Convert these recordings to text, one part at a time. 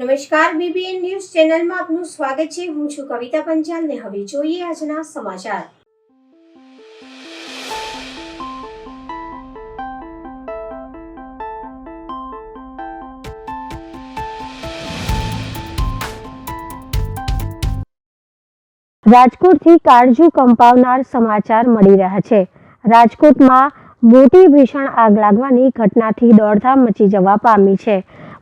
નમસ્કાર, BBN news ચેનલમાં આપનું સ્વાગત છે। હું છું કવિતા પંચાલ ને હવે જોઈએ આજના સમાચાર। રાજકોટથી કાળજુ કંપાવનાર સમાચાર મળી રહ્યા છે। રાજકોટમાં મોટી ભીષણ આગ લાગવાની ઘટનાથી દોડધામ મચી જવા પામી છે।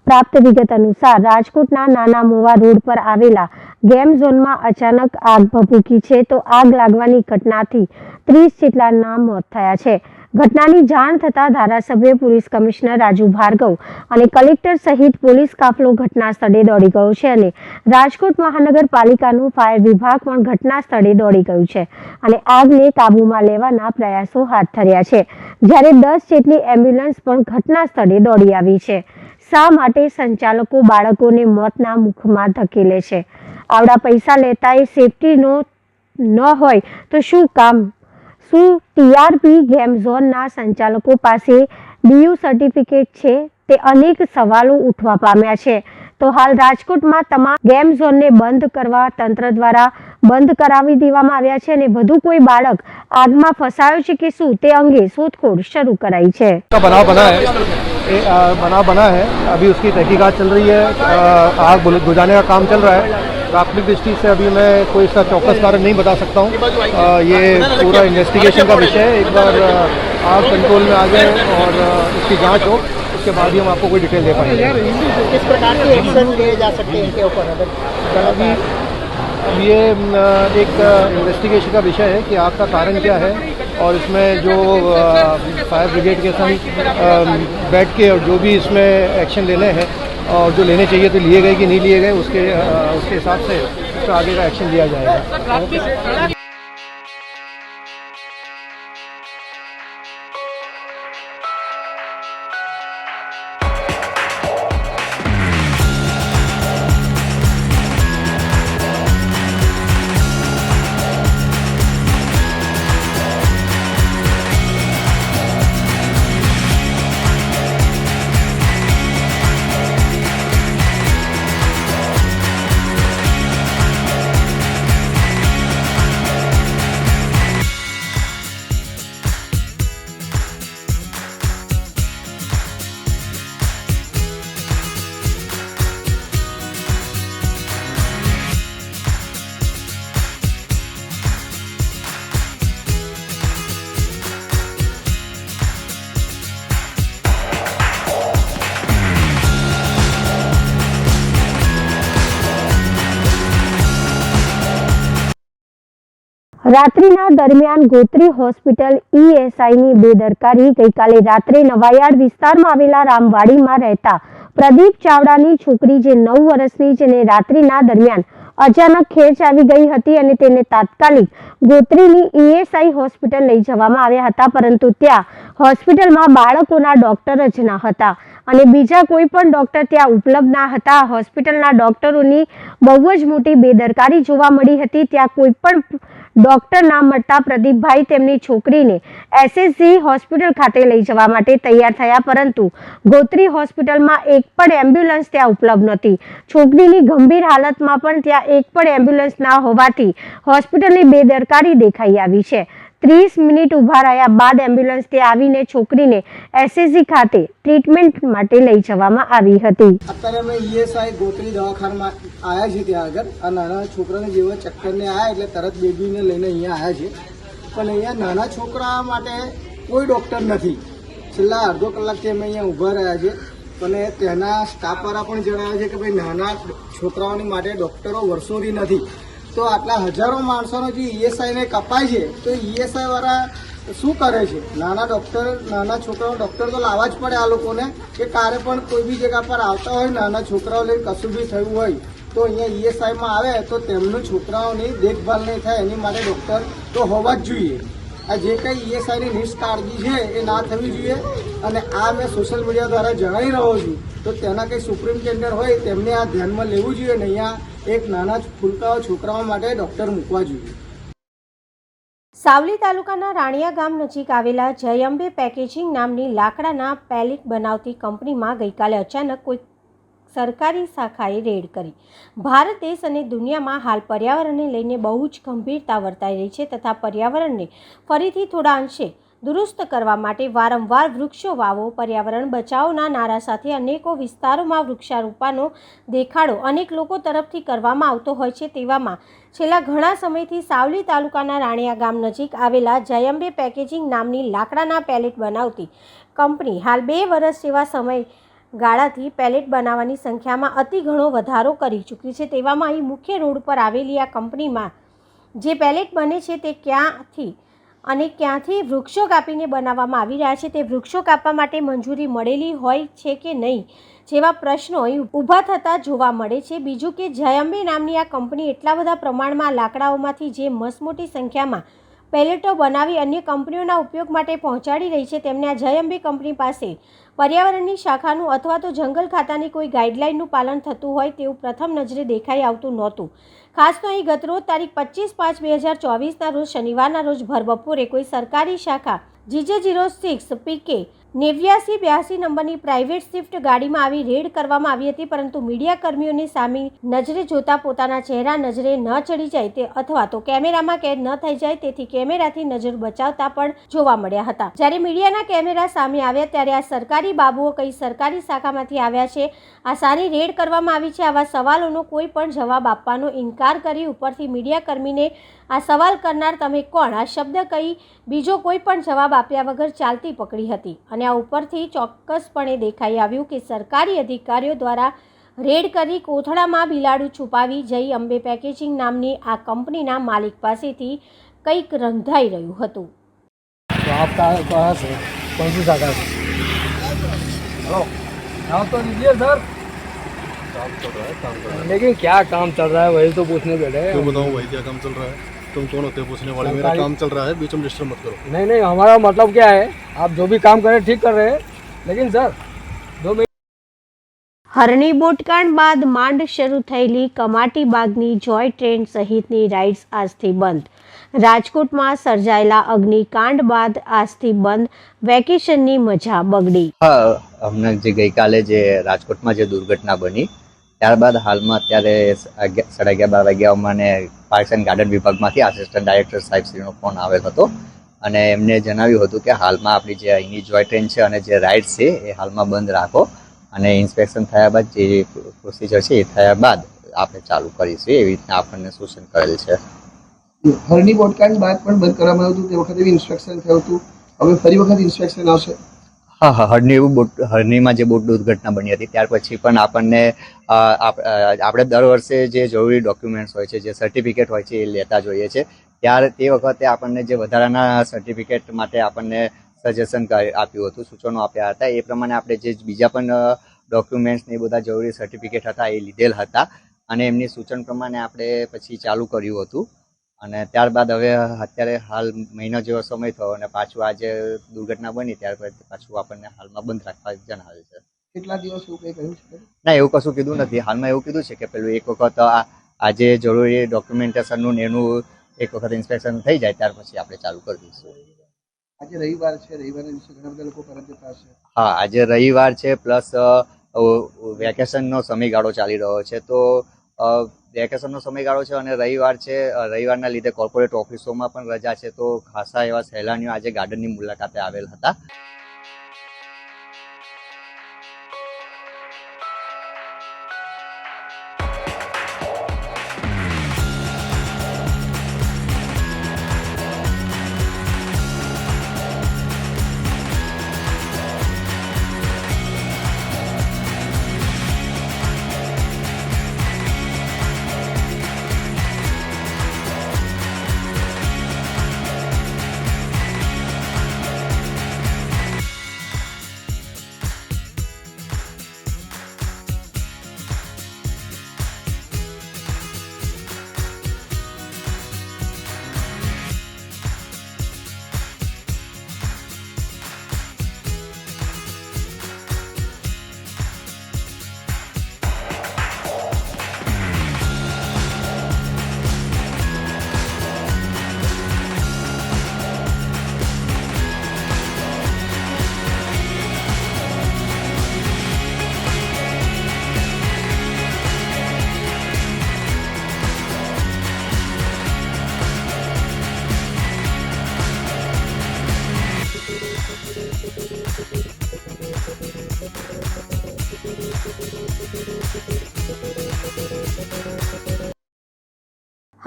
પ્રાપ્ત વિગત અનુસાર રાજકોટના નાના મોવા રોડ પર આવેલા ગેમ ઝોનમાં અચાનક આગ ભભૂકી છે તો આગ લાગવાની ઘટનાથી 30 જેટલાના મોત થયા છે। ઘટનાની જાણ થતાં ધારાસભ્ય પોલીસ કમિશનર રાજુ ભાર્ગવ અને કલેક્ટર સહિત પોલીસ કાફલો ઘટના સ્થળે દોડી ગયો છે અને રાજકોટ મહાનગરપાલિકાનું ફાયર વિભાગ પણ ઘટના સ્થળે દોડી ગયું છે અને આગને કાબૂમાં લેવાના પ્રયાસો હાથ ધર્યા છે, જ્યારે 10 જેટલી એમ્બ્યુલન્સ પણ ઘટના સ્થળે દોડી આવી છે। શા માટે સંચાલકો બાળકોને મોતના મુખમાં ધકેલે છે? આવડા પૈસા લેતાય સેફટીનો ન હોય તો શું કામ? શું ટીઆરપી ગેમ ઝોનના સંચાલકો પાસે ડીયુ સર્ટિફિકેટ છે? તે અનેક સવાલો ઉઠવા પામ્યા છે। તો હાલ રાજકોટમાં તમામ ગેમ ઝોનને બંધ કરવા તંત્ર દ્વારા બંધ કરાવી દેવામાં આવ્યા છે અને વધુ કોઈ બાળક આગમાં ફસાયો છે કે શું તે અંગે શોધખોળ શરૂ કરાઈ છે। बनाव बना है, अभी उसकी तहकीकात चल रही है। आग बुझाने का काम चल रहा है। प्राथमिक दृष्टि से अभी मैं कोई सा चौकस कारण नहीं बता सकता हूँ। ये पूरा इन्वेस्टिगेशन का विषय है। एक बार आग कंट्रोल में आ जाए और इसकी जांच हो, उसके बाद ही हम आपको कोई डिटेल दे पाएंगे। किस प्रकार के एक्शन लिए जा सकते हैं इनके ऊपर? अभी अब ये एक इन्वेस्टिगेशन का विषय है कि आग का कारण क्या है और इसमें जो फायर ब्रिगेड के संग बैठ के और जो भी इसमें एक्शन लेने हैं और जो लेने चाहिए तो लिए गए कि नहीं लिए गए, उसके हिसाब से उसका आगे का एक्शन लिया जाएगा। રાત્રિના દરમિયાન ગોત્રી હોસ્પિટલ ઈએસઆઈની બેદરકારી। ગઈકાલે રાત્રે નવાયાર્ડ વિસ્તારમાં આવેલા રામવાડીમાં રહેતા પ્રદીપ ચાવડાની છોકરી જે 9 વર્ષની જેને રાત્રિના દરમિયાન અચાનક ખેંચ આવી ગઈ હતી અને તેને તાત્કાલિક ગોત્રીની ઈએસઆઈ હોસ્પિટલ લઈ જવામાં આવ્યા હતા, પરંતુ ત્યાં હોસ્પિટલમાં બાળકોના ડોક્ટર જ ન હતા અને બીજા કોઈ પણ ડોક્ટર ત્યાં ઉપલબ્ધ ના હતા। હોસ્પિટલના ડોક્ટરોની બહુ જ મોટી બેદરકારી જોવા મળી હતી। ત્યાં કોઈ પણ ડોક્ટર ના મળતા પ્રદીપભાઈ તેમની છોકરીને એસએસજી હોસ્પિટલ ખાતે લઈ જવા માટે તૈયાર થયા, પરંતુ ગોત્રી હોસ્પિટલમાં એક પણ એમ્બ્યુલન્સ ત્યાં ઉપલબ્ધ નહોતી। છોકરીની ગંભીર હાલતમાં પણ ત્યાં એક પણ એમ્બ્યુલન્સ ના હોવાથી હોસ્પિટલની બેદરકારી દેખાઈ આવી છે। 30 મિનિટ ઉભા રહ્યા બાદ એમ્બ્યુલન્સ ત્યાં આવીને છોકરીને એસએસજી ખાતે ટ્રીટમેન્ટ માટે લઈ જવામાં આવી હતી। અત્યારે અમે ઈએસઆઈ ગોત્રી દવાખાનામાં આવ્યા છીએ। ત્યાં આગળ આ નાના છોકરાને જેવો ચક્કરને આવ્યા એટલે તરત બેબીને લઈને અહીંયા આવ્યા છે, પણ અહીંયા નાના છોકરા માટે કોઈ ડૉક્ટર નથી। છેલ્લા અડધો કલાકથી અમે અહીંયા ઊભા રહ્યા છે, અને ત્યાંના સ્ટાફવાળા પણ જણાવે છે કે ભાઈ નાના છોકરાઓની માટે ડૉક્ટરો વર્ષોથી નથી। તો આટલા હજારો માણસોનો જે ઈએસઆઈને કપાય છે તો ઈએસઆઈ વાળા શું કરે છે? નાના છોકરાઓ ડૉક્ટર તો લાવવા જ પડે આ લોકોને, કે કારે પણ કોઈ બી જગ્યા પર આવતા હોય નાના છોકરાઓ લઈને કશું બી થયું હોય તો અહીંયા ઈએસઆઈમાં આવે તો તેમનું છોકરાઓની દેખભાલ નહીં થાય એની માટે ડૉક્ટર તો હોવા જ જોઈએ। આ જે કંઈ ઈએસઆઈની નિષ્કાળજી છે એ ના થવી જોઈએ, અને આ મેં સોશિયલ મીડિયા દ્વારા જણાવી રહ્યો છું તો તેના કંઈ સુપ્રિન્ટેન્ડન્ટ હોય તેમને આ ધ્યાનમાં લેવું જોઈએ અને અહીંયા એક નાના ફૂલકાઓ છોકરાઓ માટે ડૉક્ટર મૂકવા જોઈએ। સાવલી તાલુકાના રાણિયા ગામ નજીક આવેલા જય અંબે પેકેજિંગ નામની લાકડાના પેલેટ બનાવતી કંપનીમાં ગઈકાલે અચાનક કોઈ સરકારી શાખાએ રેડ કરી. ભારત દેશ અને દુનિયામાં હાલ પર્યાવરણને લઈને બહુ જ ગંભીરતા વર્તાઈ રહી છે તથા પર્યાવરણને ફરીથી થોડા અંશે દુરુસ્ત કરવા માટે વારંવાર વૃક્ષો વાવો, પર્યાવરણ બચાવોના નારા સાથે અનેકો વિસ્તારોમાં વૃક્ષારોપણનો દેખાડો અનેક લોકો તરફથી કરવામાં આવતો હોય છે. તેવામાં છેલ્લા ઘણા સમયથી સાવલી તાલુકાના રાણિયા ગામ નજીક આવેલા જયંબે પેકેજિંગ નામની લાકડાના પેલેટ બનાવતી કંપની હાલ 2 વર્ષ જેવા સમયગાળાથી પેલેટ બનાવવાની સંખ્યામાં અતિ ઘણો વધારો કરી ચૂકી છે. તેવામાં અહીં મુખ્ય રોડ પર આવેલી આ કંપનીમાં જે પેલેટ બને છે તે ક્યાંથી વૃક્ષો કાપીને બનાવવામાં આવી રહ્યા છે, તે વૃક્ષો કાપવા માટે મંજૂરી મળેલી હોય છે કે નહીં જેવા પ્રશ્નો અહીં ઊભા થતા જોવા મળે છે. બીજું કે જયંબે નામની આ કંપની એટલા બધા પ્રમાણમાં લાકડાઓમાંથી જે મસમોટી સંખ્યામાં પેલેટો બનાવી અન્ય કંપનીઓના ઉપયોગ માટે પહોંચાડી રહી છે, તેમને આ જયંબે કંપની પાસે પર્યાવરણની શાખાનું અથવા તો જંગલ ખાતાની કોઈ ગાઈડલાઇનનું પાલન થતું હોય તેવું પ્રથમ નજરે દેખાઈ આવતું નહોતું. ખાસ તો અહીં ગતરોજ તારીખ 25/5/2024ના રોજ શનિવારના રોજ ભર બપોરે કોઈ સરકારી શાખા GJ06 PK 8982 નંબરની પ્રાઇવેટ સ્વિફ્ટ ગાડીમાં આવી રેડ કરવામાં આવી હતી, પરંતુ મીડિયા કર્મીઓને સામે નજરે જોતા પોતાના ચહેરા નજરે ન ચડી જાય તે અથવા તો કેમેરામાં કેદ ન થઈ જાય તેથી કેમેરાથી નજર બચાવતા પણ જોવા મળ્યા હતા. જ્યારે મીડિયાના કેમેરા સામે આવ્યા ત્યારે આ સરકારી બાબુઓ કઈ સરકારી શાખામાંથી આવ્યા છે, આ સારી રેડ કરવામાં આવી છે, આવા સવાલોનો કોઈ પણ જવાબ આપવાનો ઇનકાર કરી ઉપરથી મીડિયા કર્મીને આ સવાલ કરનાર તમે કોણ આ શબ્દ કહી બીજો કોઈ પણ જવાબ આપ્યા વગર ચાલતી પકડી હતી. અને આ ઉપરથી ચોક્કસપણે દેખાઈ આવ્યું કે સરકારી અધિકારીઓ દ્વારા રેડ કરી કોથળામાં બિલાડું છુપાવી જય અંબે પેકેજિંગ નામની આ કંપનીના માલિક પાસેથી કંઈક રંધાઈ રહ્યું હતું. तो आप कहाँ से, कौन सी शाखा से? हेलो, नाम तो दीजिए सर. काम चल रहा है, काम कर रहा है। लेकिन क्या काम चल रहा है वही तो पूछने बैठे हैं. क्यों बताऊँ भाई क्या काम चल रहा है? तुम कौन होते हो पूछने वाले? मेरा काम चल रहा है, बीच में डिस्टर्ब मत करो. नहीं नहीं, हमारा मतलब क्या है, आप जो भी काम कर रहे हैं ठीक कर रहे हैं, लेकिन सर 2 मिनट. હરણી બોટકાંડ બાદ માંડ શરૂ થયેલી કમાટી બાગની જોય ટ્રેન સહિતની રાઇડ્સ આજથી બંધ. રાજકોટમાં સર્જાયેલા અગ્નિકાંડ બાદ આજથી બંધ, વેકેશનની મજા બગડી. હા, અમને જે ગઈકાલે જે રાજકોટમાં જે દુર્ઘટના બની ત્યારબાદ હાલમાં અત્યારે 11:30 વાગ્યા મને પાર્ક્સ એન્ડ ગાર્ડન વિભાગમાંથી આસિસ્ટન્ટ ડાયરેક્ટર સાહેબશ્રીનો ફોન આવેલ હતો અને એમને જણાવ્યું હતું કે હાલમાં આપણી જે અહીંની જોય ટ્રેન છે અને જે રાઇડ્સ છે એ હાલમાં બંધ રાખો અને ઇન્સ્પેક્શન થયા બાદ જે પ્રોસિજર છે એ થયા બાદ આપણે ચાલુ કરીશું એવી રીતના આપણને સૂચન કરેલ છે. હરણી બોટકાંડ બાદ પણ બંધ કરવામાં આવ્યું હતું, તે વખતે બી ઇન્સ્પેક્શન થયું હતું, હવે ફરી વખત ઇન્સ્પેક્શન આવશે. હા, હરણીમાં જે બોટ દુર્ઘટના બની હતી ત્યાર પછી પણ આપણને આપણે દર વર્ષે જે જરૂરી ડોક્યુમેન્ટ્સ હોય છે, જે સર્ટિફિકેટ હોય છે એ લેતા જોઈએ છે. તે વખતે આપણને જે વધારાના સર્ટિફિકેટ માટે આપણને સજેશન આપ્યું હતું, સૂચનો આપ્યા હતા. એ પ્રમાણે આપણે જે બીજા પણ ડોક્યુમેન્ટ્સ ને એ બધા જરૂરી સર્ટિફિકેટ હતા એ લીધેલ હતા અને એમની સૂચન પ્રમાણે આપણે પછી ચાલુ કર્યું હતું. અને ત્યારબાદ હવે અત્યારે હાલ મહિનો જેવો સમય થયો અને પાછું આજે દુર્ઘટના બની ત્યાર પછી પાછું આપણને હાલમાં બંધ રાખવા જણાવેલ છે. કેટલા દિવસ એવું કંઈ કહ્યું છે? ના, એવું કશું કીધું નથી. હાલમાં એવું કીધું છે કે પેલું એક વખત આજે જરૂરી ડોક્યુમેન્ટેશનનું ને એનું એક વખત ઇન્સ્પેક્શન થઈ જાય ત્યાર પછી આપણે ચાલુ કરી દઈશું. આજે રવિવાર છે, રવિવારના દિવસે ઘણા બધા લોકો પરત જતા હશે. હા, આજે રવિવાર છે પ્લસ વેકેશનનો સમયગાળો ચાલી રહ્યો છે, તો વેકેશનનો સમયગાળો છે અને રવિવાર છે. રવિવારના લીધે કોર્પોરેટ ઓફિસોમાં પણ રજા છે, તો ખાસા એવા સહેલાણીઓ આજે ગાર્ડનની મુલાકાતે આવેલ હતા.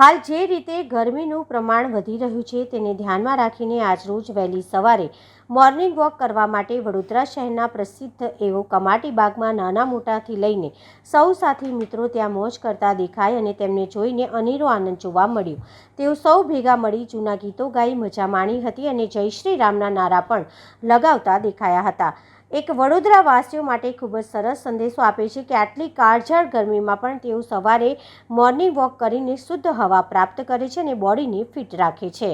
હાલ જે રીતે ગરમીનું પ્રમાણ વધી રહ્યું છે તેને ધ્યાનમાં રાખીને આજરોજ વહેલી સવારે મોર્નિંગ વોક કરવા માટે વડોદરા શહેરના પ્રસિદ્ધ એવો કમાટી બાગમાં નાના મોટાથી લઈને સૌ સાથી મિત્રો ત્યાં મોજ કરતા દેખાય અને તેમને જોઈને અનેરો આનંદ જોવા મળ્યો. તેઓ સૌ ભેગા મળી જૂના ગીતો ગાઈ મજા માણી હતી અને જય શ્રી રામના નારા પણ લગાવતા દેખાયા હતા. એક વડોદરા વાસીઓ માટે ખૂબ જ સરસ સંદેશો આપે છે કે આટલી કાળઝાળ ગરમીમાં પણ તેઓ સવારે મોર્નિંગ વોક કરીને શુદ્ધ હવા પ્રાપ્ત કરે છે અને બોડીને ફિટ રાખે છે.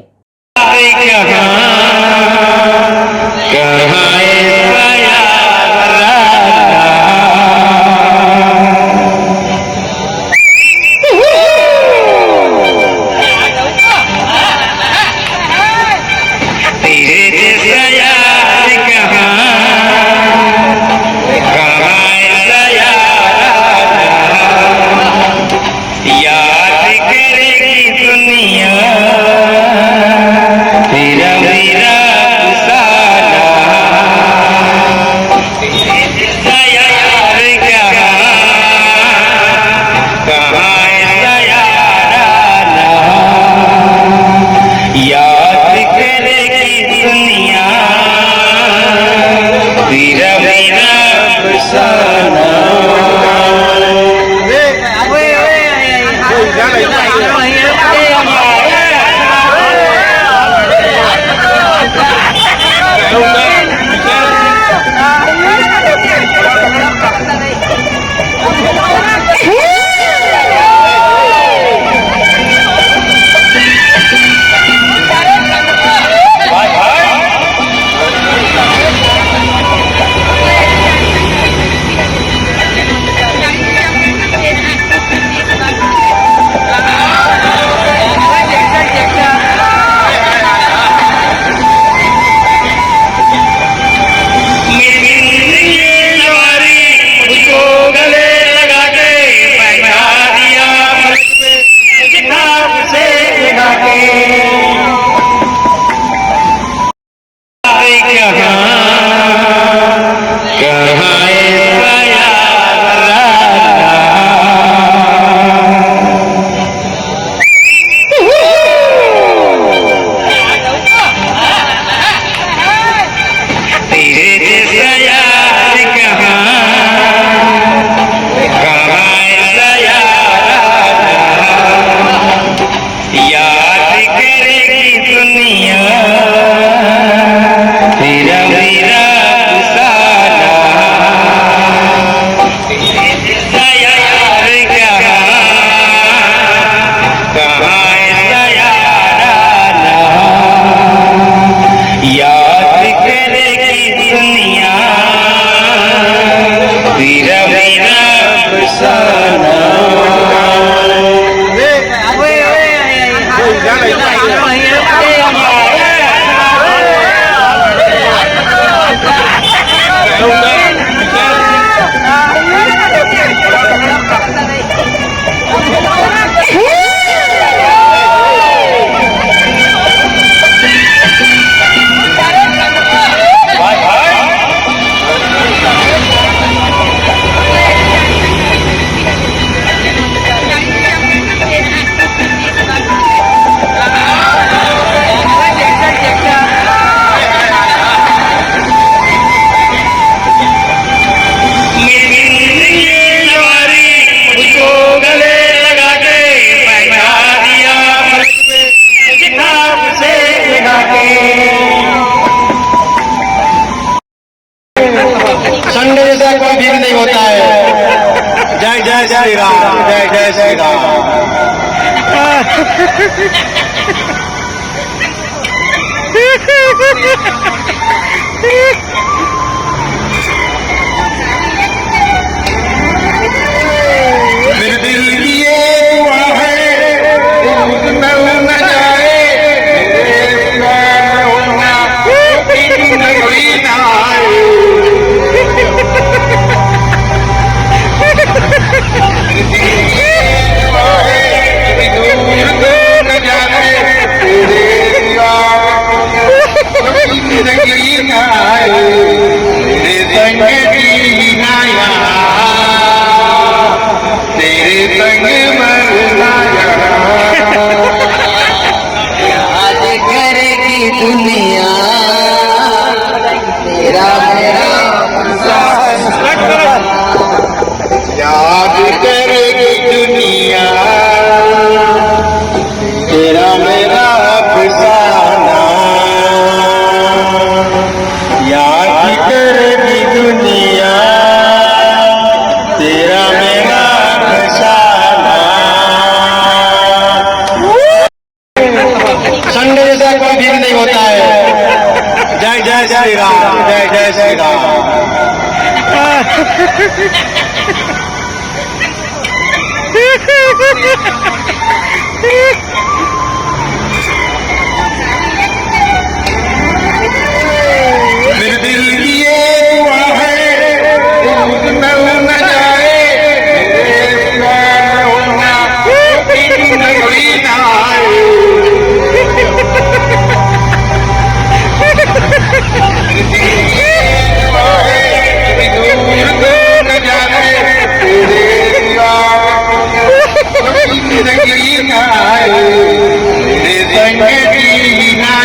संडे जैसा कोई दिन नहीं होता है. जय जय श्री राम, जय जय श्री राम. मेरे दिल की ये दुआ है दूर न जाए, कोई ना आए. दूर न जाए कोई भीम नहीं होता है। जय जय श्री राम, जय जय श्री राम। मेरे दिल की ये दुआ है दूध न जाए, मेरे प्यार होना नगरी न आए। मेरे दिल की ये दुआ है दूर न जाए, तेरे प्यार होना नगरी न आए। तेरे संग जीना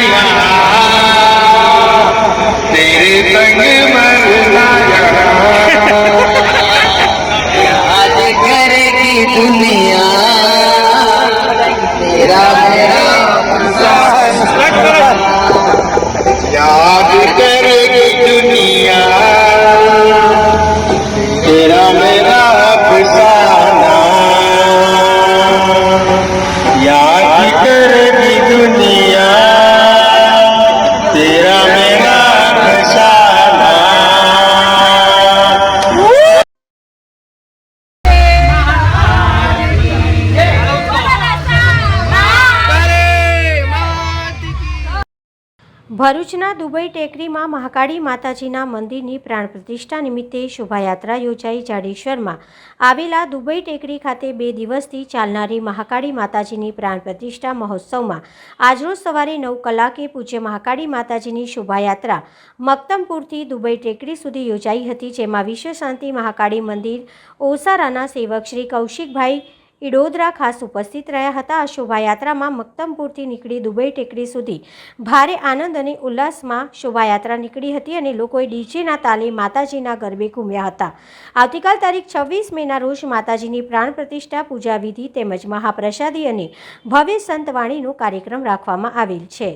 तेरे संग मरना आज करेगी दुनिया तेरा मेरा याद करेगी दुनिया तेरा मेरा अफसाना। याद करेगी दुनिया तेरा मेरा अफसाना। ભરૂચના દુબઈ ટેકરીમાં મહાકાળી માતાજીના મંદિરની પ્રાણ પ્રતિષ્ઠા નિમિત્તે શોભાયાત્રા યોજાઈ. જાડેશ્વરમાં આવેલા દુબઈ ટેકરી ખાતે 2 દિવસથી ચાલનારી મહાકાળી માતાજીની પ્રાણ પ્રતિષ્ઠા મહોત્સવમાં આજરોજ સવારે 9 કલાકે પૂજ્ય મહાકાળી માતાજીની શોભાયાત્રા મક્તમપુરથી દુબઈ ટેકરી સુધી યોજાઈ હતી, જેમાં વિશ્વ શાંતિ મહાકાળી મંદિર ઓસારાના સેવક શ્રી કૌશિકભાઈ ઈડોદરા ખાસ ઉપસ્થિત રહ્યા હતા. આ શોભાયાત્રામાં મક્તમપુરથી નીકળી દુબઈ ટેકરી સુધી ભારે આનંદ અને ઉલ્લાસમાં શોભાયાત્રા નીકળી હતી અને લોકોએ ડીજેના તાલે માતાજીના ગરબે ઘૂમ્યા હતા. આવતીકાલ તારીખ 26 મેના રોજ માતાજીની પ્રાણ પ્રતિષ્ઠા, પૂજા વિધિ તેમજ મહાપ્રસાદી અને ભવ્ય સંતવાણીનો કાર્યક્રમ રાખવામાં આવેલ છે.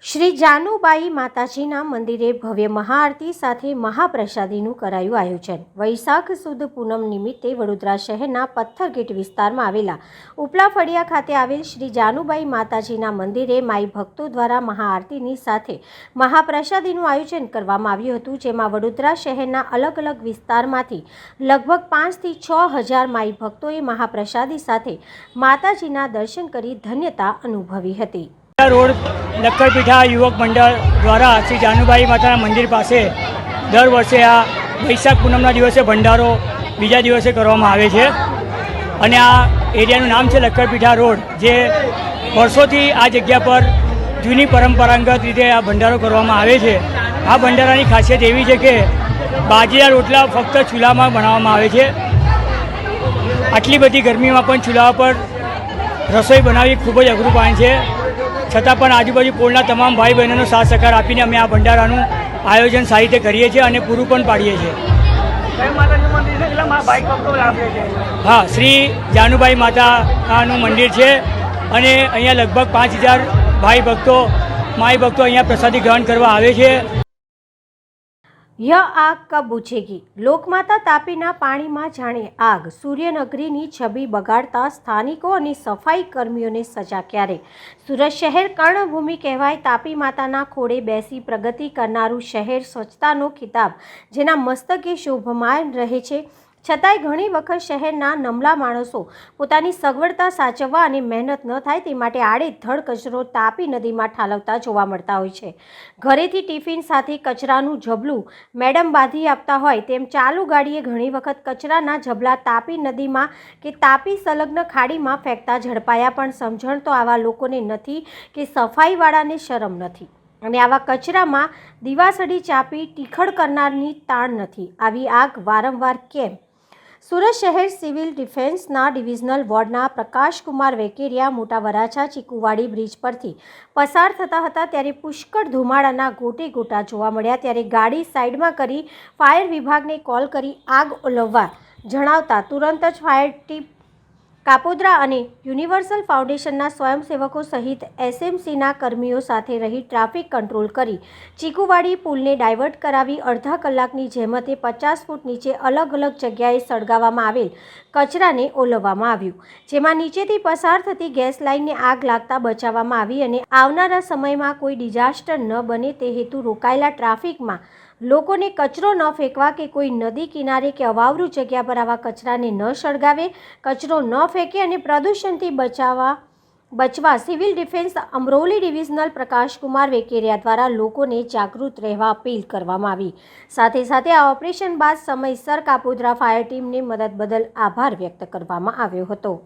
શ્રી જાનુબાઈ માતાજીના મંદિરે ભવ્ય મહાઆરતી સાથે મહાપ્રસાદીનું કરાયું આયોજન. વૈશાખ સુદ પૂનમ નિમિત્તે વડોદરા શહેરના પથ્થરગેટ વિસ્તારમાં આવેલા ઉપલા ફળિયા ખાતે આવેલ શ્રી જાનુબાઈ માતાજીના મંદિરે માઈ ભક્તો દ્વારા મહાઆરતીની સાથે મહાપ્રસાદીનું આયોજન કરવામાં આવ્યું હતું, જેમાં વડોદરા શહેરના અલગ અલગ વિસ્તારમાંથી લગભગ 5 થી 6 હજાર માઈ ભક્તોએ મહાપ્રસાદી સાથે માતાજીના દર્શન કરી ધન્યતા અનુભવી હતી. રોડ લક્કડપીઠા યુવક મંડળ દ્વારા શ્રી જાનુબાઈ માતાના મંદિર પાસે દર વર્ષે આ વૈશાખ પૂનમના દિવસે ભંડારો બીજા દિવસે કરવામાં આવે છે અને આ એરિયાનું નામ છે લક્કડપીઠા રોડ, જે વર્ષોથી આ જગ્યા પર જૂની પરંપરાગત રીતે આ ભંડારો કરવામાં આવે છે. આ ભંડારાની ખાસિયત એવી છે કે બાજરીના રોટલા ફક્ત ચૂલામાં બનાવવામાં આવે છે. આટલી બધી ગરમીમાં પણ ચૂલા પર રસોઈ બનાવવી ખૂબ જ અઘરું કામ છે, છતાં પણ આજુબાજુ પોળના તમામ ભાઈ બહેનોનો સાથ સહકાર આપીને અમે આ ભંડારાનું આયોજન સારી રીતે કરીએ છીએ અને પૂરું પણ પાડીએ છીએ. હા, શ્રી જાનુબાઈ માતાનું મંદિર છે અને અહીંયા લગભગ 5000 ભાઈ ભક્તો માઈ ભક્તો અહીંયા પ્રસાદી ગ્રહણ કરવા આવે છે. यह आग कब बुझेगी? લોકમાતા તાપીના પાણીમાં જાણે આગ. સૂર્યનગરીની છબી બગાડતા સ્થાનિકો અને સફાઈ કર્મીઓને સજા ક્યારે? સુરત શહેર કર્ણભૂમિ કહેવાય. તાપી માતાના ખોળે બેસી પ્રગતિ કરનારું શહેર, સ્વચ્છતાનો ખિતાબ જેના મસ્તકે શોભમાન રહે છે, છતાંય ઘણી વખત શહેરના નમલા માણસો પોતાની સગવડતા સાચવવા અને મહેનત ન થાય તે માટે આડેધડ કચરો તાપી નદીમાં ઠાલવતા જોવા મળતા હોય છે. ઘરેથી ટિફિન સાથે કચરાનું ઝબલું મેડમ બાંધી આપતા હોય તેમ ચાલુ ગાડીએ ઘણી વખત કચરાના ઝબલા તાપી નદીમાં કે તાપી સંલગ્ન ખાડીમાં ફેંકતા ઝડપાયા, પણ સમજણ તો આવા લોકોને નથી કે સફાઈવાળાને શરમ નથી અને આવા કચરામાં દીવાસળી ચાપી ટીખળ કરનારની તાણ નથી. આવી આગ વારંવાર કેમ? સુરત શહેર સિવિલ ડિફેન્સના ડિવિઝનલ વોર્ડના પ્રકાશકુમાર વેકેરિયા મોટા વરાછા ચીકુવાડી બ્રિજ પરથી પસાર થતા હતા ત્યારે પુષ્કળ ધુમાડાના ગોટે ગોટા જોવા મળ્યા. ત્યારે ગાડી સાઈડમાં કરી ફાયર વિભાગને કોલ કરી આગ ઓલવવા જણાવતા તુરંત જ ફાયર ટીમ કાપોદ્રા અને યુનિવર્સલ ફાઉન્ડેશનના સ્વયંસેવકો સહિત એસએમસીના કર્મીઓ સાથે રહી ટ્રાફિક કંટ્રોલ કરી ચીકુવાડી પુલને ડાયવર્ટ કરાવી અડધા કલાકની જહેમતે 50 ફૂટ નીચે અલગ અલગ જગ્યાએ સળગાવવામાં આવેલ કચરાને ઓલવવામાં આવ્યું, જેમાં નીચેથી પસાર થતી ગેસ લાઇનને આગ લાગતા બચાવવામાં આવી અને આવનારા સમયમાં કોઈ ડિઝાસ્ટર ન બને તે હેતુ રોકાયેલા ટ્રાફિકમાં લોકોને કચરો ન ફેંકવા કે કોઈ નદી કિનારે કે અવાવરૂ જગ્યા પર આવા કચરાને ન સળગાવે, કચરો ન ફેંકે અને પ્રદૂષણથી બચવા civil defence Amroli divisional Prakashkumar Vekaria દ્વારા લોકોને જાગૃત રહેવા અપીલ કરવામાં આવી. સાથે સાથે આ ઓપરેશન બાદ સમયસર કાપોદ્રા ફાયર ટીમને મદદ બદલ આભાર વ્યક્ત કરવામાં આવ્યો હતો.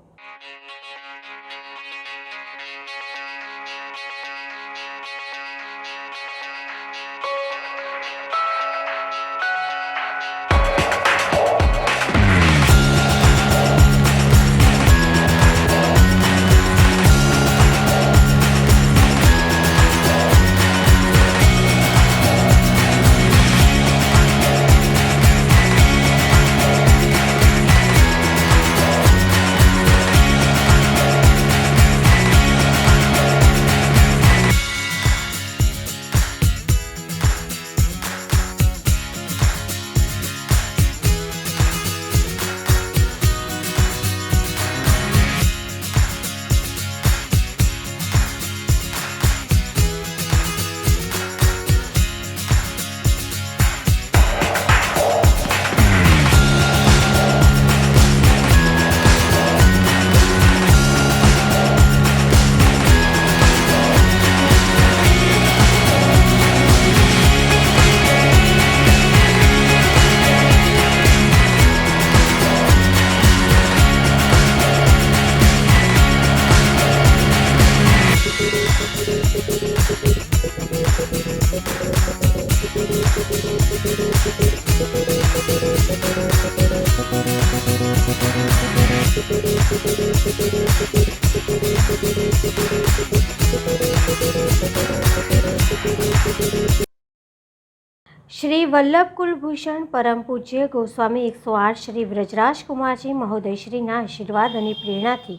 શ્રી વલ્લભ કુલભૂષણ પરમ પૂજ્ય ગોસ્વામી 108 શ્રી વ્રજરાજ કુમારજી મહોદયશ્રીના આશીર્વાદ અને પ્રેરણાથી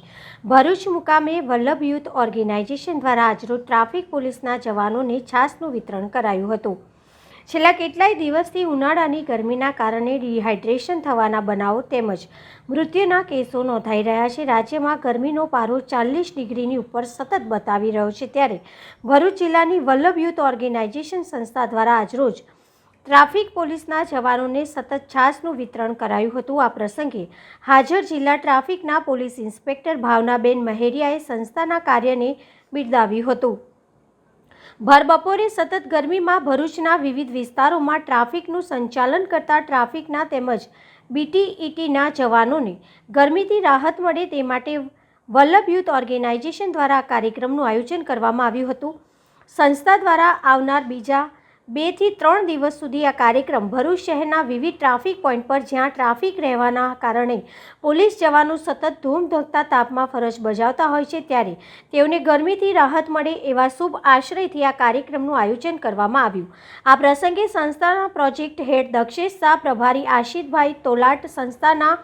ભરૂચ મુકામે વલ્લભ યુથ ઓર્ગેનાઇઝેશન દ્વારા આજરોજ ટ્રાફિક પોલીસના જવાનોને છાસનું વિતરણ કરાયું હતું. છેલ્લા કેટલાય દિવસથી ઉનાળાની ગરમીના કારણે ડિહાઇડ્રેશન થવાના બનાવો તેમજ મૃત્યુના કેસો નોંધાઈ રહ્યા છે. રાજ્યમાં ગરમીનો પારો 40 ડિગ્રીની ઉપર સતત બતાવી રહ્યો છે, ત્યારે ભરૂચ જિલ્લાની વલ્લભ યુથ ઓર્ગેનાઇઝેશન સંસ્થા દ્વારા આજરોજ ટ્રાફિક પોલીસના જવાનોને સતત છાસનું વિતરણ કરાયું હતું. આ પ્રસંગે હાજર જિલ્લા ટ્રાફિકના પોલીસ ઇન્સ્પેક્ટર ભાવનાબેન મહેરિયાએ સંસ્થાના કાર્યને બિરદાવ્યું હતું. ભર બપોરે સતત ગરમીમાં ભરૂચના વિવિધ વિસ્તારોમાં ટ્રાફિકનું સંચાલન કરતા ટ્રાફિકના તેમજ BTETના જવાનોને ગરમીથી રાહત મળે તે માટે વલ્લભ યુથ ઓર્ગેનાઇઝેશન દ્વારા આ કાર્યક્રમનું આયોજન કરવામાં આવ્યું હતું. સંસ્થા દ્વારા આવનાર બીજા 2 થી 3 દિવસ સુધી આ કાર્યક્રમ ભરૂચ શહેરના વિવિધ ટ્રાફિક પોઈન્ટ પર જ્યાં ટ્રાફિક રહેવાના કારણે પોલીસ જવાનો સતત ધૂમધકતા તાપમાં ફરજ બજાવતા હોય છે, ત્યારે તેઓને ગરમીથી રાહત મળે એવા શુભ આશ્રયથી આ કાર્યક્રમનું આયોજન કરવામાં આવ્યું. આ પ્રસંગે સંસ્થાના પ્રોજેક્ટ હેડ દક્ષેશ શાહ, પ્રભારી આશિતભાઈ તોલાટ, સંસ્થાના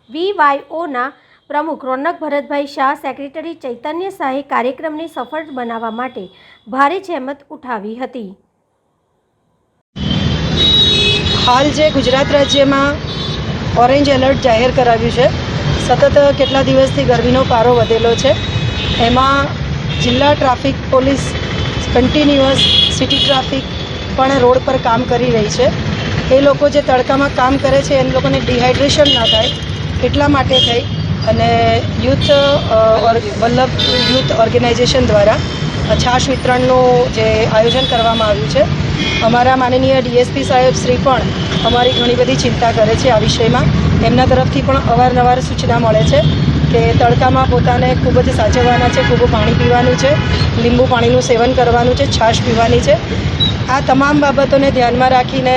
VYOના પ્રમુખ રોનક ભરતભાઈ શાહ, સેક્રેટરી ચૈતન્ય શાહે કાર્યક્રમને સફળ બનાવવા માટે ભારે જહેમત ઉઠાવી હતી. હાલ જે ગુજરાત રાજ્યમાં ઓરેન્જ એલર્ટ જાહેર કરાવ્યું છે, સતત કેટલા દિવસથી ગરમીનો પારો વધેલો છે, એમાં જિલ્લા traffic police continuous city traffic પણ રોડ પર કામ કરી રહી છે. એ લોકો જે તડકામાં કામ કરે છે એ લોકોને ડિહાઇડ્રેશન ના થાય એટલા માટે થઈ અને વલ્લભ યુથ ઓર્ગેનાઇઝેશન દ્વારા છાશ વિતરણનું જે આયોજન કરવામાં આવ્યું છે. અમારા માનનીય DSP સાહેબ શ્રી પણ અમારી ઘણી બધી ચિંતા કરે છે આ વિષયમાં. એમના તરફથી પણ અવારનવાર સૂચના મળે છે કે તડકામાં પોતાને ખૂબ જ સાચવવાના છે, ખૂબ પાણી પીવાનું છે, લીંબુ પાણીનું સેવન કરવાનું છે, છાશ પીવાની છે. આ તમામ બાબતોને ધ્યાનમાં રાખીને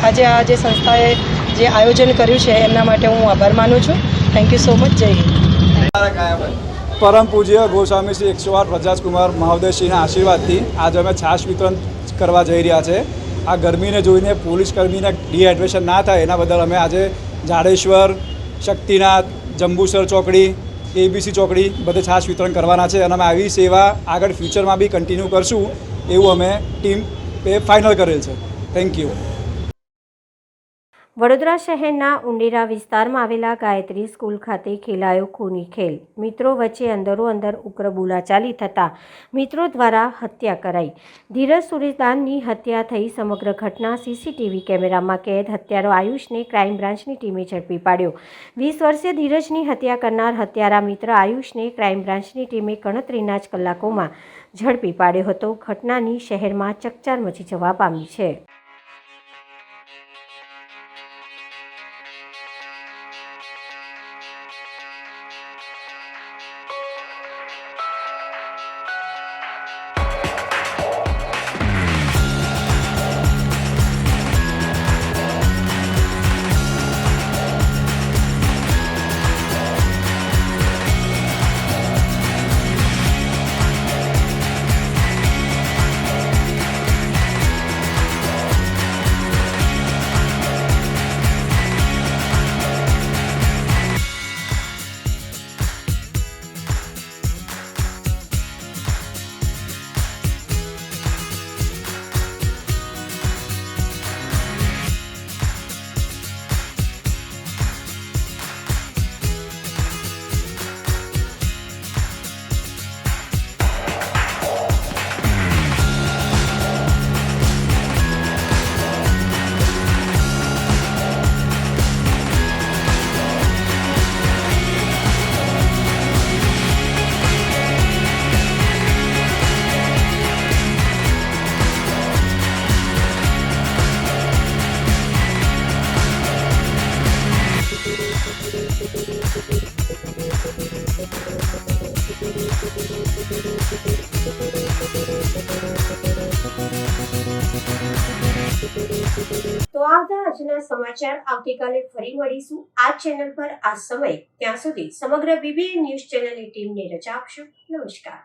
આજે આ જે સંસ્થાએ જે આયોજન કર્યું છે એમના માટે હું આભાર માનું છું. Thank you so much. જય હિન્દ. પરમ પૂજ્ય ગોસ્વામી શ્રી 108 વ્રજરાજ કુમાર મહોદયશ્રીના આશીર્વાદથી આજે અમે છાશ વિતરણ કરવા જઈ રહ્યા છે. આ ગરમીને જોઈને પોલીસ કર્મીને ડિહાઇડ્રેશન ના થાય એના બદલ અમે આજે જાડેશ્વર, શક્તિનાથ, જંબુસર ચોકડી, ABC ચોકડી બધે છાશ વિતરણ કરવાના છે અને અમે આવી સેવા આગળ ફ્યુચરમાં બી કન્ટિન્યુ કરશું એવું અમે ટીમ ફાઇનલ કરેલ છે. Thank you. વડોદરા શહેરના ઉંડેરા વિસ્તારમાં આવેલા ગાયત્રી સ્કૂલ ખાતે ખેલાયો ખૂની ખેલ. મિત્રો વચ્ચે અંદરો-અંદર ઉગ્ર બોલાચાલી થતાં મિત્રો દ્વારા હત્યા કરાઈ. ધીરજ સુરેદાનની હત્યા થઈ. સમગ્ર ઘટના CCTV કેમેરામાં કેદ. હત્યારો આયુષને ક્રાઇમ બ્રાન્ચની ટીમે ઝડપી પાડ્યો. 20 વર્ષીય ધીરજની હત્યા કરનાર હત્યારા મિત્ર આયુષને ક્રાઇમ બ્રાન્ચની ટીમે ગણતરીના જ કલાકોમાં ઝડપી પાડ્યો હતો. ઘટનાની શહેરમાં ચકચાર મચી જવા પામી છે. તો આ હતા આજના સમાચાર. આવતીકાલે ફરી મળીશું આ ચેનલ પર આ સમય. ત્યાં સુધી સમગ્ર BBN ન્યૂઝ ચેનલની ટીમને રજા આપશો. નમસ્કાર.